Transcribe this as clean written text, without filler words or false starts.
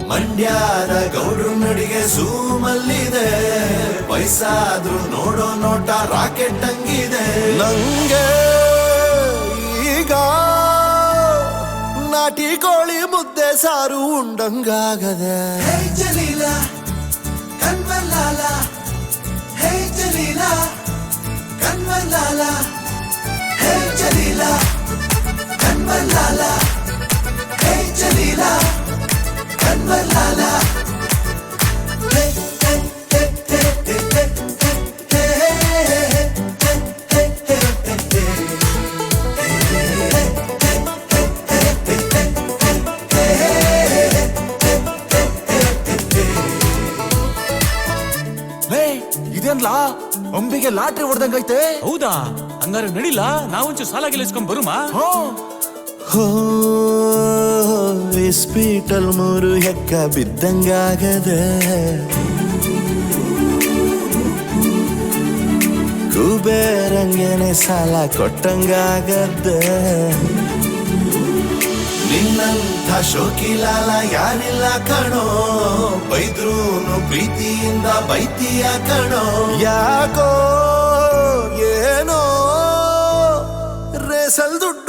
ಮಂಡ್ಯದ ಗೌಡ್ರು ನಡಿಗೆ ಸೂಮಲ್ಲಿದೆ, ವಯಸ್ಸಾದ್ರೂ ನೋಡೋ ನೋಟ ರಾಕೆಟ್ ಹಂಗಿದೆ. ನಂಗೆ ಈಗ ನಾಟಿ ಕೋಳಿ ಮುದ್ದೆ ಸಾರು ಉಂಡಂಗಾಗದೆ. ಹೇ ಜಲೀಲ ಕನ್ವಲ್ಲಾಲ, ಹೇ ಜಲೀಲ ಕನ್ವಲ್ಲಾಲ, ಹೇ ಜಲೀಲ ಕನ್ವಲ್ಲಾಲ, ಹೇ ಜಲೀಲ ಕನ್ವಲ್ಲಾಲ. ಇದೇನ್ಲಾ ಅಂಬಿಗೆ ಲಾಟ್ರಿ ಹೊಡೆದಂಗೈತೆ. ಹೌದಾ? ಹಂಗಾರೆ ನಡಿಲ್ಲ, ನಾವೊಂಚೂರು ಸಾಲ ಗೆಲ್ಲಿಸ್ಕೊಂಡ್ ಬರುಮಾ? ಇಸ್ಪೀಟಲ್ 3 ಹೆಕ್ಕ ಬಿದ್ದಂಗಾಗದೆ, ಕುಬೇರಂಗನೆ ಸಾಲ ಕೊಟ್ಟಂಗಾಗದೆ. ನಿನ್ನಂಥ ಶೋಕಿಲಾಲ ಯಾರಿಲ್ಲ ಕಣೋ, ಬೈದ್ರೂನು ಪ್ರೀತಿಯಿಂದ ಬೈತೀಯ ಕಣೋ. ಯಾಕೋ ಏನೋ ರೇಸಲ್ ದುಡ್ಡು